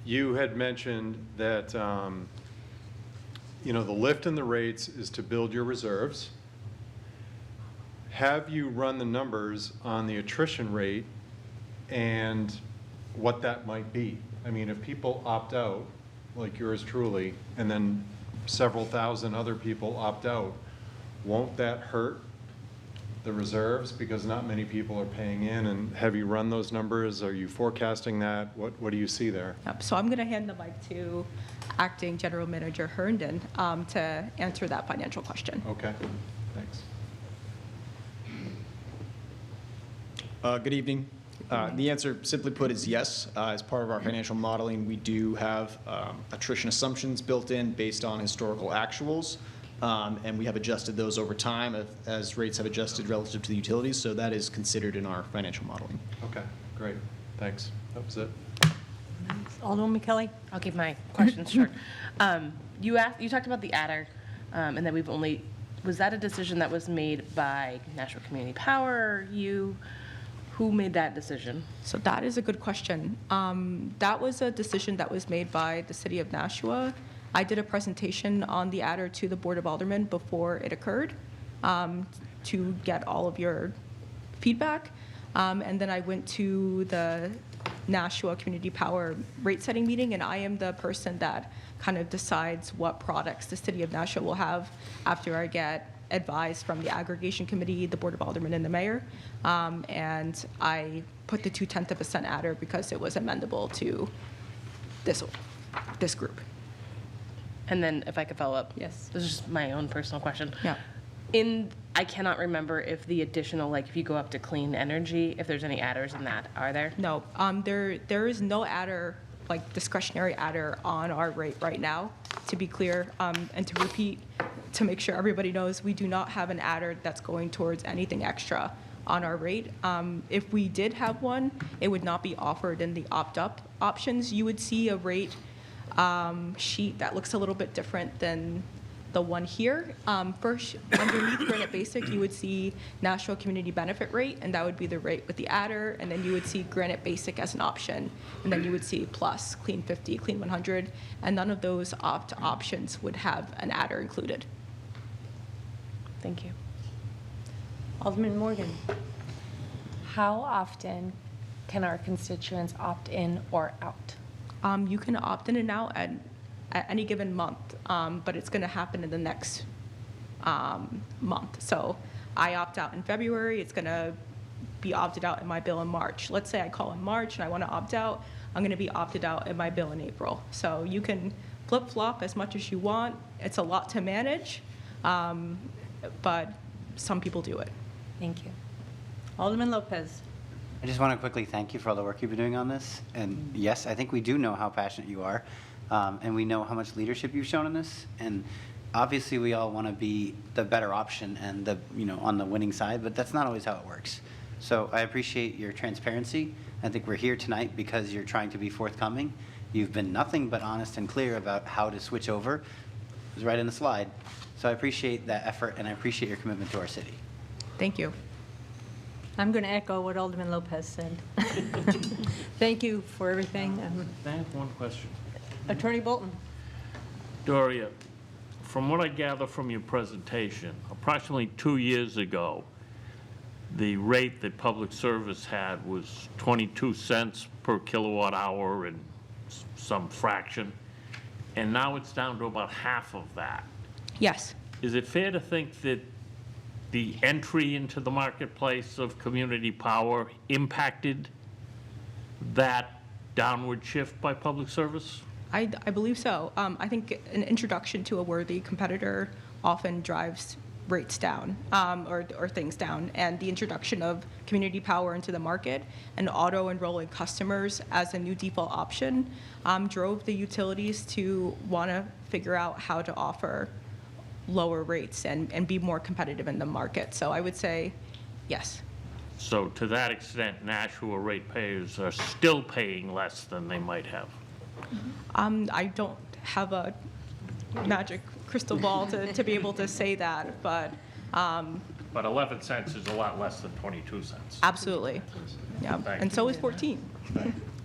you had mentioned that, the lift in the rates is to build your reserves. Have you run the numbers on the attrition rate and what that might be? I mean, if people opt out, like yours truly, and then several thousand other people opt out, won't that hurt the reserves because not many people are paying in? And have you run those numbers? Are you forecasting that? What do you see there? Yep. So I'm going to hand the mic to Acting General Manager Herndon to answer that financial question. Okay, thanks. Good evening. The answer, simply put, is yes. As part of our financial modeling, we do have attrition assumptions built in based on historical actuals, and we have adjusted those over time as rates have adjusted relative to the utilities, so that is considered in our financial modeling. Okay, great. Thanks. That was it. Alderman Kelly. I'll keep my questions short. You talked about the adder, and that was that a decision that was made by National Community Power, or you? Who made that decision? So that is a good question. That was a decision that was made by the city of Nashua. I did a presentation on the adder to the Board of Aldermen before it occurred to get all of your feedback. And then I went to the Nashua Community Power rate setting meeting, and I am the person that kind of decides what products the city of Nashua will have after I get advice from the aggregation committee, the Board of Aldermen, and the mayor. And I put the 0.2% adder because it was amendable to this group. And then if I could follow up. Yes. This is just my own personal question. Yeah. I cannot remember if the additional, if you go up to clean energy, if there's any adders in that. Are there? No, there is no adder, discretionary adder on our rate right now, to be clear, and to repeat, to make sure everybody knows, we do not have an adder that's going towards anything extra on our rate. If we did have one, it would not be offered in the opt-up options. You would see a rate sheet that looks a little bit different than the one here. First, underneath Granite Basic, you would see National Community Benefit Rate, and that would be the rate with the adder, and then you would see Granite Basic as an option, and then you would see Plus, Clean 50, Clean 100, and none of those opt options would have an adder included. Thank you. Alderman Morgan. How often can our constituents opt in or out? You can opt in and out at any given month, but it's going to happen in the next month. So I opt out in February, it's going to be opted out in my bill in March. Let's say I call in March and I want to opt out, I'm going to be opted out in my bill in April. So you can flip-flop as much as you want. It's a lot to manage, but some people do it. Thank you. Alderman Lopez. I just want to quickly thank you for all the work you've been doing on this. And yes, I think we do know how passionate you are, and we know how much leadership you've shown in this. And obviously, we all want to be the better option and on the winning side, but that's not always how it works. So I appreciate your transparency. I think we're here tonight because you're trying to be forthcoming, You've been nothing but honest and clear about how to switch over. It was right in the slide. So I appreciate that effort, and I appreciate your commitment to our city. Thank you. I'm going to echo what Alderman Lopez said. Thank you for everything. I have one question. Attorney Bolton? Doria, from what I gather from your presentation, approximately 2 years ago, the rate that public service had was 22 cents per kilowatt hour and some fraction, and now it's down to about half of that. Yes. Is it fair to think that the entry into the marketplace of community power impacted that downward shift by public service? I believe so. I think an introduction to a worthy competitor often drives rates down or things down. And the introduction of community power into the market and auto-enrolling customers as a new default option drove the utilities to want to figure out how to offer lower rates and be more competitive in the market. So I would say yes. So to that extent, Nashua ratepayers are still paying less than they might have. I don't have a magic crystal ball to be able to say that, but. But 11 cents is a lot less than 22 cents. Absolutely. Yeah, and so is 14.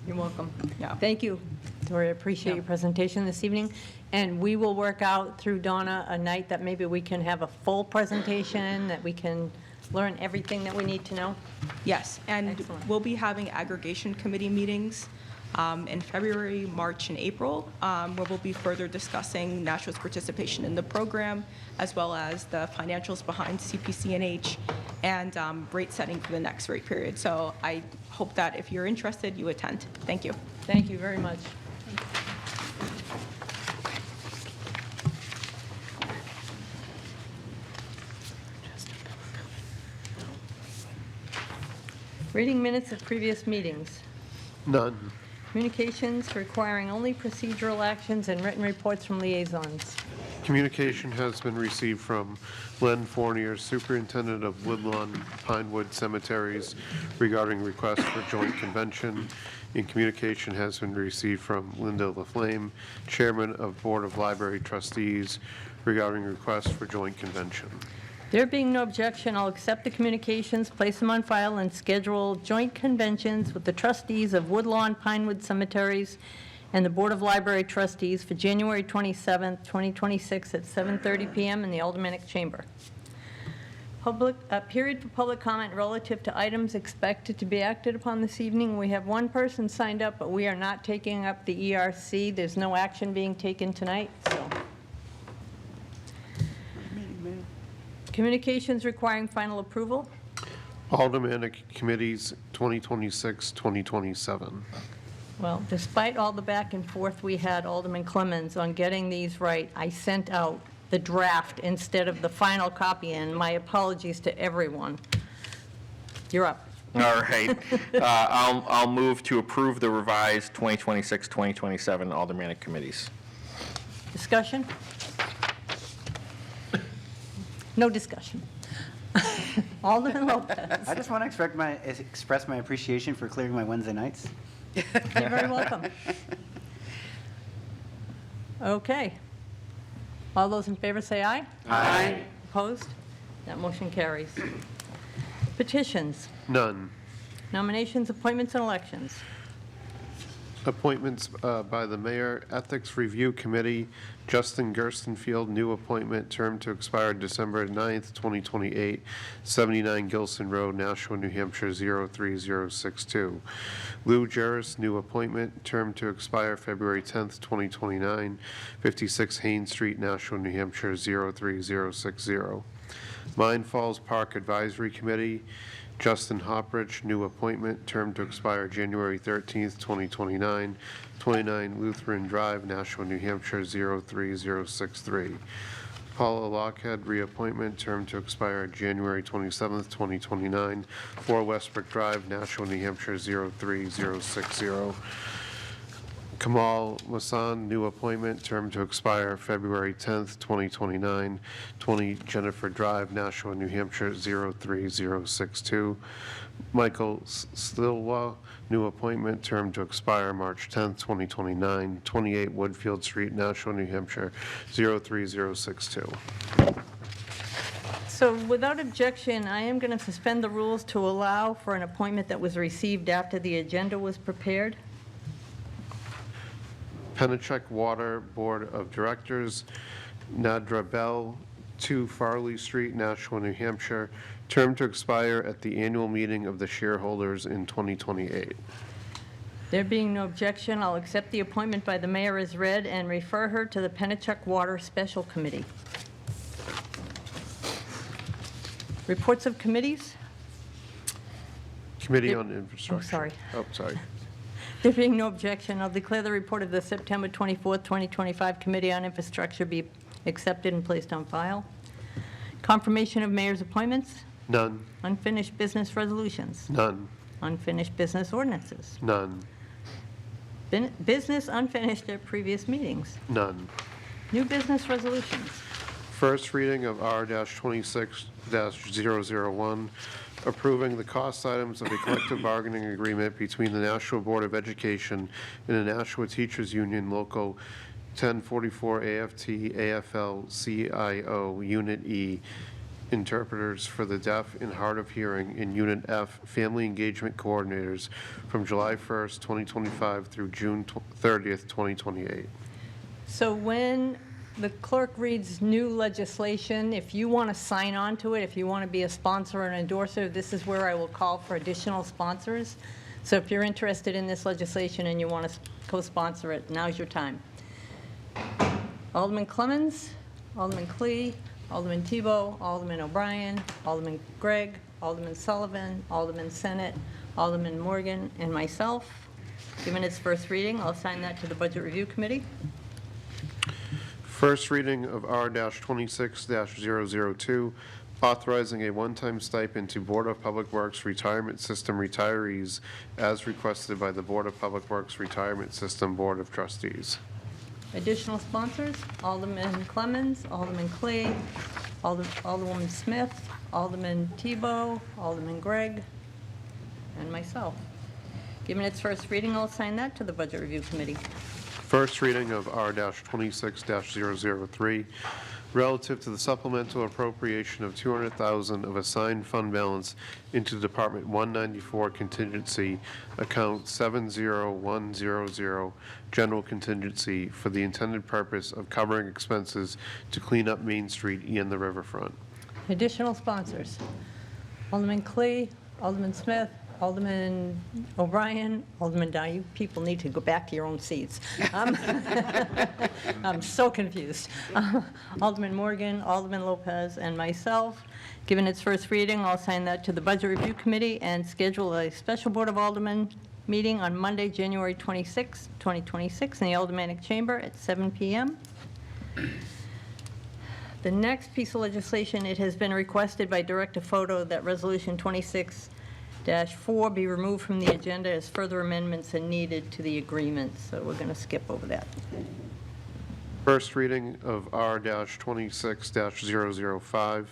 You're welcome. Yeah. Thank you, Doria. Appreciate your presentation this evening. And we will work out through Donna a night that maybe we can have a full presentation, that we can learn everything that we need to know. Yes, and Excellent. we'll be having aggregation committee meetings in February, March, and April, where we'll be further discussing Nashua's participation in the program, as well as the financials behind CPC&H and rate setting for the next rate period. So I hope that if you're interested, you attend. Thank you. Thank you very much. Reading minutes of previous meetings. None. Communications requiring only procedural actions and written reports from liaisons. Communication has been received from Len Fournier, Superintendent of Woodlawn Pinewood Cemeteries, regarding request for joint convention. And communication has been received from Linda Laflamme, Chairman of Board of Library Trustees, regarding request for joint convention. There being no objection, I'll accept the communications, place them on file, and schedule joint conventions with the trustees of Woodlawn Pinewood Cemeteries and the Board of Library Trustees for January 27th, 2026 at 7:30 p.m. in the Aldermanic Chamber. Period for public comment relative to items expected to be acted upon this evening. We have one person signed up, but we are not taking up the ERC. There's no action being taken tonight, so. Communications requiring final approval. Aldermanic Committees 2026-2027. Well, despite all the back and forth we had, Alderman Clemmons, on getting these right, I sent out the draft instead of the final copy, and my apologies to everyone. You're up. All right. I'll move to approve the revised 2026-2027 Aldermanic committees. Discussion? No discussion. Alderman Lopez. I just want to express my appreciation for clearing my Wednesday nights. You're very welcome. Okay. All those in favor say aye. Aye. Opposed? That motion carries. Petitions. None. Nominations, appointments, and elections. Appointments by the Mayor, Ethics Review Committee, Justin Gerstenfield, new appointment, term to expire December 9th, 2028, 79 Gilson Road, Nashua, New Hampshire, 03062. Lou Jarris, new appointment, term to expire February 10th, 2029, 56 Haines Street, Nashua, New Hampshire, 03060. Mine Falls Park Advisory Committee, Justin Hopridge, new appointment, term to expire January 13th, 2029, 29 Lutheran Drive, Nashua, New Hampshire, 03063. Paula Lockhead, reappointment, term to expire January 27th, 2029, 4 Westbrook Drive, Nashua, New Hampshire, 03060. Kamal Masan, new appointment, term to expire February 10th, 2029, 20 Jennifer Drive, Nashua, New Hampshire, 03062. Michael Stilwell, new appointment, term to expire March 10th, 2029, 28 Woodfield Street, Nashua, New Hampshire, 03062. So without objection, I am going to suspend the rules to allow for an appointment that was received after the agenda was prepared. Pennachuck Water Board of Directors, Nadra Bell, 2 Farley Street, Nashua, New Hampshire, term to expire at the annual meeting of the shareholders in 2028. There being no objection, I'll accept the appointment by the mayor as read and refer her to the Pennachuck Water Special Committee. Reports of committees? Committee on Infrastructure. Oh, sorry. Oh, sorry. There being no objection, I'll declare the report of the September 24th, 2025 Committee on Infrastructure be accepted and placed on file. Confirmation of mayor's appointments? None. Unfinished business resolutions? None. Unfinished business ordinances? None. Business unfinished at previous meetings? None. New business resolutions? First reading of R-26-001, approving the cost items of a collective bargaining agreement between the Nashua Board of Education and the Nashua Teachers Union Local 1044 AFT AFL CIO Unit E, interpreters for the deaf and hard of hearing in Unit F, family engagement coordinators from July 1st, 2025 through June 30th, 2028. So when the clerk reads new legislation, if you want to sign on to it, if you want to be a sponsor or an endorser, this is where I will call for additional sponsors. So if you're interested in this legislation and you want to co-sponsor it, now's your time. Alderman Clemmons, Alderman Clee, Alderman Tebow, Alderman O'Brien, Alderman Gregg, Alderman Sullivan, Alderman Senate, Alderman Morgan, and myself. Given its first reading, I'll assign that to the Budget Review Committee. First reading of R-26-002, authorizing a one-time stipend to Board of Public Works Retirement System retirees as requested by the Board of Public Works Retirement System Board of Trustees. Additional sponsors, Alderman Clemmons, Alderman Clee, Alderwoman Smith, Alderman Tebow, Alderman Gregg, and myself. Given its first reading, I'll assign that to the Budget Review Committee. First reading of R-26-003, relative to the supplemental appropriation of $200,000 of assigned fund balance into Department 194 contingency, account 70100, general contingency, for the intended purpose of covering expenses to clean up Main Street and the riverfront. Additional sponsors, Alderman Clee, Alderman Smith, Alderman O'Brien, Alderman Dow. You people need to go back to your own seats. I'm so confused. Alderman Morgan, Alderman Lopez, and myself. Given its first reading, I'll assign that to the Budget Review Committee and schedule a special Board of Aldermen meeting on Monday, January 26, 2026, in the Aldermanic Chamber at 7 p.m. The next piece of legislation, it has been requested by Director Photo that Resolution 26-4 be removed from the agenda as further amendments are needed to the agreement, so we're going to skip over that. First reading of R-26-005,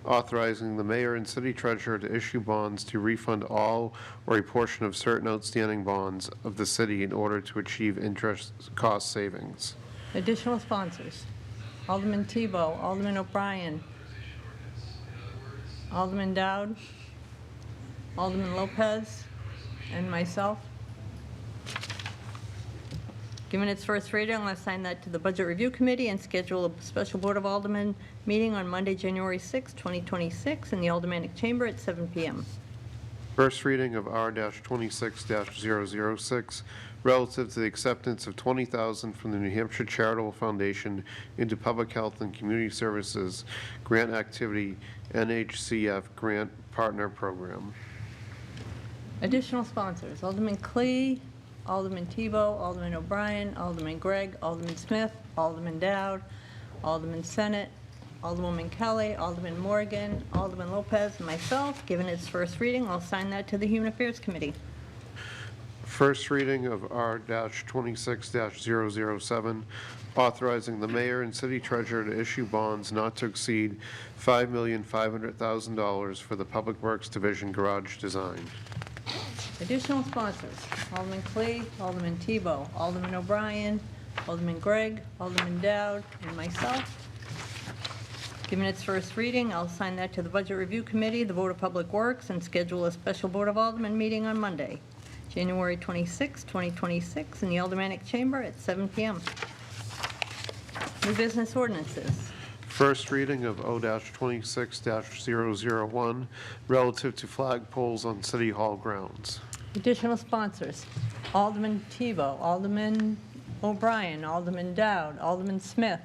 authorizing the mayor and city treasurer to issue bonds to refund all or a portion of certain outstanding bonds of the city in order to achieve interest cost savings. Additional sponsors, Alderman Tebow, Alderman O'Brien, Alderman Dowd, Alderman Lopez, and myself. Given its first reading, I'll assign that to the Budget Review Committee and schedule a special Board of Aldermen meeting on Monday, January 6, 2026, in the Aldermanic Chamber at 7 p.m. First reading of R-26-006, relative to the acceptance of $20,000 from the New Hampshire Charitable Foundation into Public Health and Community Services Grant Activity NHCF Grant Partner Program. Additional sponsors, Alderman Clee, Alderman Tebow, Alderman O'Brien, Alderman Gregg, Alderman Smith, Alderman Dowd, Alderman Senate, Alderwoman Kelly, Alderman Morgan, Alderman Lopez, and myself. Given its first reading, I'll assign that to the Human Affairs Committee. First reading of R-26-007, authorizing the mayor and city treasurer to issue bonds not to exceed $5,500,000 for the Public Works Division garage design. Additional sponsors, Alderman Clee, Alderman Tebow, Alderman O'Brien, Alderman Gregg, Alderman Dowd, and myself. Given its first reading, I'll assign that to the Budget Review Committee, the Board of Public Works, and schedule a special Board of Aldermen meeting on Monday, January 26, 2026, in the Aldermanic Chamber at 7 p.m. New business ordinances. First reading of O-26-001, relative to flagpoles on City Hall grounds. Additional sponsors, Alderman Tebow, Alderman O'Brien, Alderman Dowd, Alderman Smith.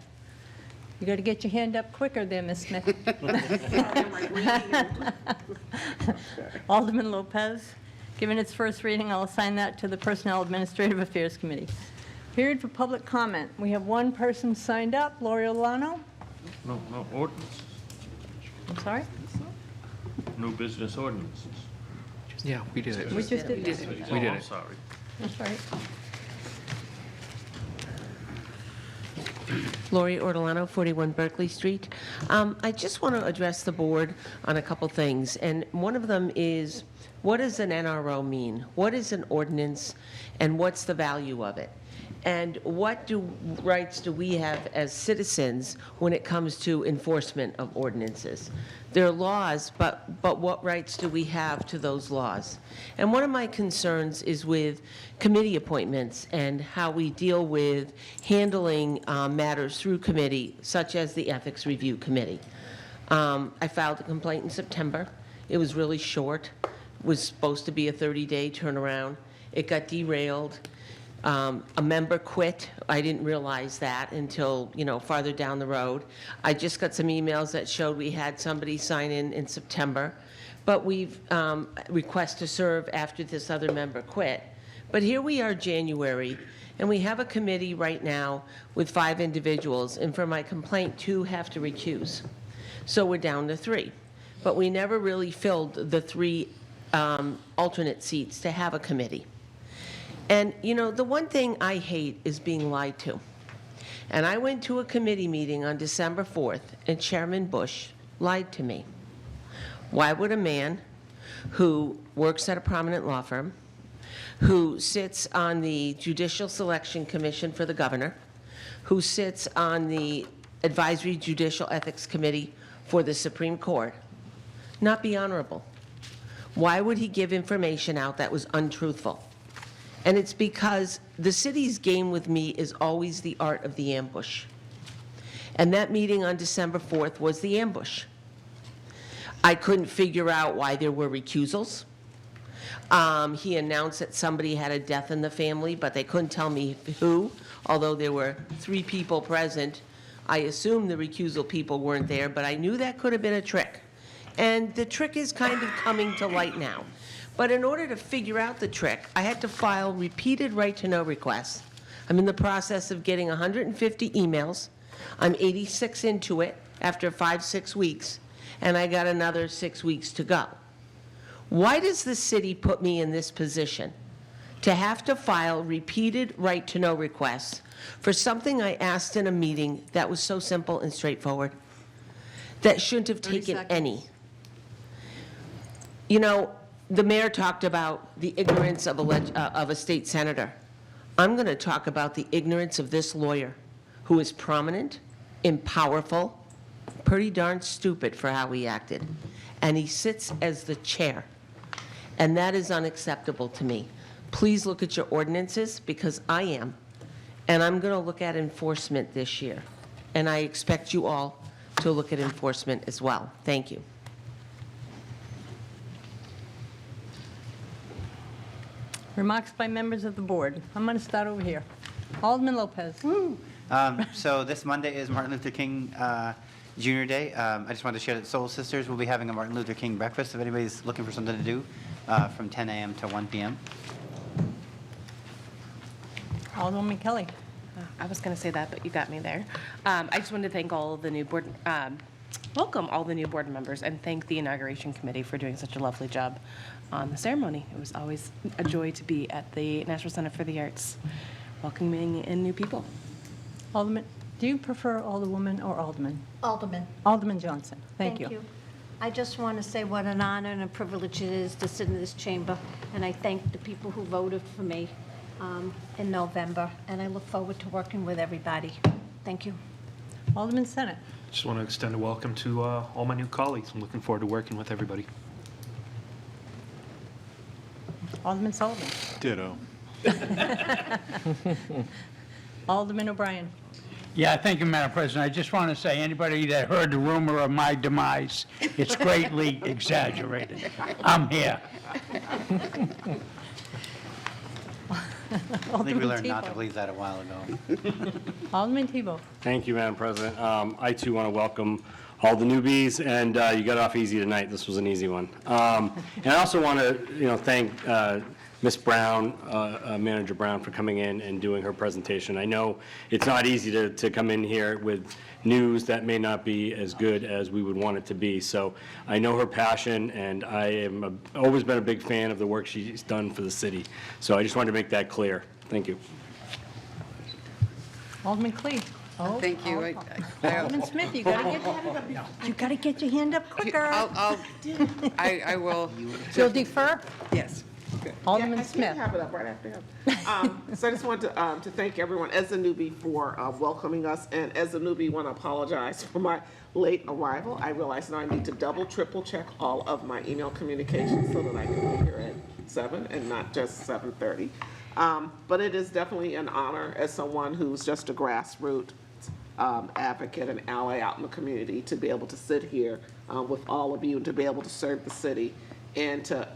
You got to get your hand up quicker there, Ms. Smith. Alderman Lopez. Given its first reading, I'll assign that to the Personnel Administrative Affairs Committee. Period for public comment. We have one person signed up, Lori Olano. No ordinances. I'm sorry? New business ordinances. Yeah, we did it. We just did that. Oh, I'm sorry. That's right. Lori Ortolano, 41 Berkeley Street. I just want to address the board on a couple things, and one of them is, what does an NRO mean? What is an ordinance, and what's the value of it? And what rights do we have as citizens when it comes to enforcement of ordinances? There are laws, but what rights do we have to those laws? And one of my concerns is with committee appointments and how we deal with handling matters through committee, such as the Ethics Review Committee. I filed a complaint in September. It was really short. It was supposed to be a 30-day turnaround. It got derailed. A member quit. I didn't realize that until, farther down the road. I just got some emails that showed we had somebody sign in September, but we've request to serve after this other member quit. But here we are, January, and we have a committee right now with 5 individuals, and for my complaint, 2 have to recuse. So we're down to 3. But we never really filled the 3 alternate seats to have a committee. And, the one thing I hate is being lied to. And I went to a committee meeting on December 4th, and Chairman Bush lied to me. Why would a man who works at a prominent law firm, who sits on the Judicial Selection Commission for the governor, who sits on the Advisory Judicial Ethics Committee for the Supreme Court, not be honorable? Why would he give information out that was untruthful? And it's because the city's game with me is always the art of the ambush. And that meeting on December 4th was the ambush. I couldn't figure out why there were recusals. He announced that somebody had a death in the family, but they couldn't tell me who, although there were 3 people present. I assumed the recusal people weren't there, but I knew that could have been a trick. And the trick is kind of coming to light now. But in order to figure out the trick, I had to file repeated right-to-know requests. I'm in the process of getting 150 emails. I'm 86 into it after 5-6 weeks, and I got another 6 weeks to go. Why does the city put me in this position to have to file repeated right-to-know requests for something I asked in a meeting that was so simple and straightforward, that shouldn't have taken any? The mayor talked about the ignorance of a state senator. I'm going to talk about the ignorance of this lawyer, who is prominent and powerful, pretty darn stupid for how he acted. And he sits as the chair. And that is unacceptable to me. Please look at your ordinances, because I am. And I'm going to look at enforcement this year. And I expect you all to look at enforcement as well. Thank you. Remarks by members of the board. I'm going to start over here. Alderman Lopez. So this Monday is Martin Luther King Jr. Day. I just wanted to share that Soul Sisters will be having a Martin Luther King breakfast if anybody's looking for something to do from 10 a.m. to 1 p.m. Alderman Kelly. I was going to say that, but you got me there. I just wanted to thank all of the new board welcome all the new board members and thank the inauguration committee for doing such a lovely job on the ceremony. It was always a joy to be at the National Center for the Arts, welcoming in new people. Alderman, do you prefer Alderwoman or Alderman? Alderman. Alderman Johnson, thank you. I just want to say what an honor and a privilege it is to sit in this chamber, and I thank the people who voted for me in November, and I look forward to working with everybody. Thank you. Alderman Senate. Just want to extend a welcome to all my new colleagues. I'm looking forward to working with everybody. Alderman Sullivan. Ditto. Alderman O'Brien. Yeah, thank you, Madam President. I just want to say, anybody that heard the rumor of my demise, it's greatly exaggerated. I'm here. I think we learned not to believe that a while ago. Alderman Tebow. Thank you, Madam President. I too want to welcome all the newbies, and you got off easy tonight. This was an easy one. And I also want to, thank Ms. Brown, Manager Brown, for coming in and doing her presentation. I know it's not easy to come in here with news that may not be as good as we would want it to be. So I know her passion, and I am always been a big fan of the work she's done for the city. So I just wanted to make that clear. Thank you. Alderman Clee. Oh, Thank you. Alderman Smith, you gotta get your hand up quicker. I will. You'll defer? Yes. Alderman I Smith. can't have it up right after him. So I just want to thank everyone as a newbie for welcoming us, and as a newbie, want to apologize for my late arrival. I realize now I need to double, triple check all of my email communications so that I can be here at 7 and not just 7:30. But it is definitely an honor as someone who's just a grassroots advocate and ally out in the community to be able to sit here with all of you and to be able to serve the city and to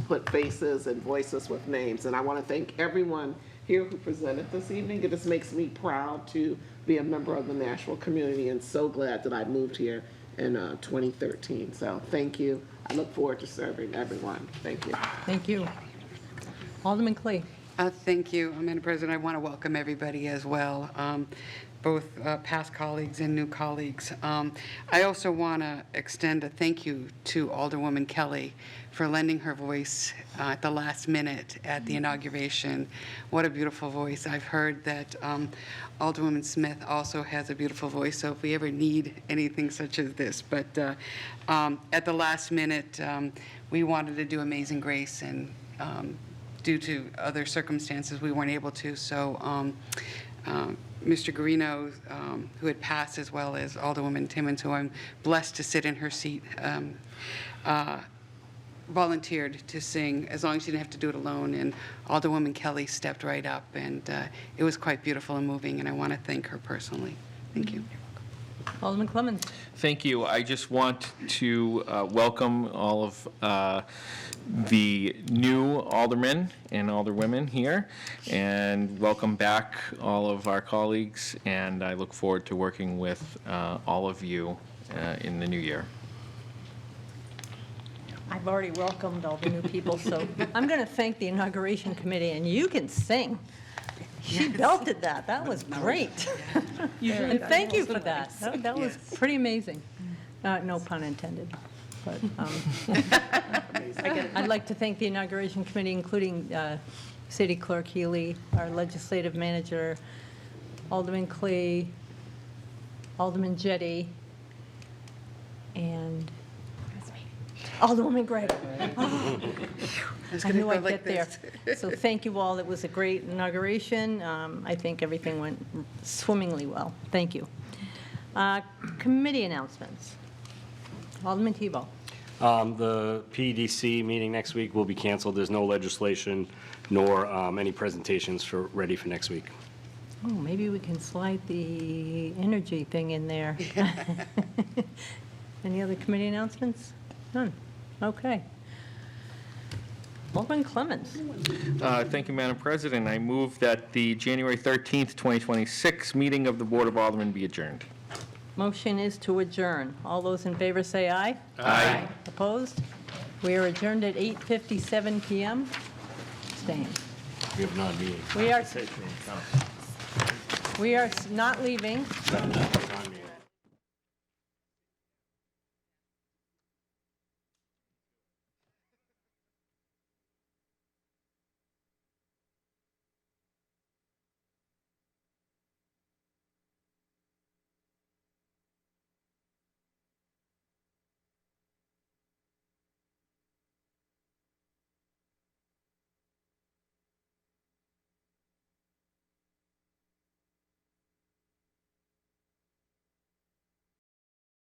put faces and voices with names. And I want to thank everyone here who presented this evening. It just makes me proud to be a member of the Nashville community and so glad that I moved here in 2013. So thank you. I look forward to serving everyone. Thank you. Thank you. Alderman Clee. Thank you, Madam President. I want to welcome everybody as well, both past colleagues and new colleagues. I also want to extend a thank you to Alderwoman Kelly for lending her voice at the last minute at the inauguration. What a beautiful voice. I've heard that Alderwoman Smith also has a beautiful voice, so if we ever need anything such as this. But at the last minute, we wanted to do Amazing Grace, and due to other circumstances, we weren't able to. So Mr. Guarino, who had passed, as well as Alderwoman Timmons, who I'm blessed to sit in her seat, volunteered to sing, as long as she didn't have to do it alone. And Alderwoman Kelly stepped right up, and it was quite beautiful and moving, and I want to thank her personally. Thank you. Alderman Clemmons. Thank you. I just want to welcome all of the new aldermen and alderwomen here, and welcome back all of our colleagues, and I look forward to working with all of you in the new year. I've already welcomed all the new people, so I'm going to thank the inauguration committee, and you can sing. She belted that. That was great. And thank you for that. That was pretty amazing. No pun intended. But I'd like to thank the inauguration committee, including City Clerk Healy, our legislative manager, Alderman Clee, Alderman Jetty, and Alderwoman Gregg. Oh, I knew I'd get there. So thank you all. It was a great inauguration. I think everything went swimmingly well. Thank you. Committee announcements. Alderman Tebow. The PDC meeting next week will be canceled. There's no legislation nor any presentations ready for next week. Oh, maybe we can slide the energy thing in there. Any other committee announcements? None. Okay. Alderman Clemmons. Thank you, Madam President. I move that the January 13th, 2026 meeting of the Board of Aldermen be adjourned. Motion is to adjourn. All those in favor say aye. Aye. Opposed? We are adjourned at 8:57 p.m. Staying. We have non-meeting. We are not leaving.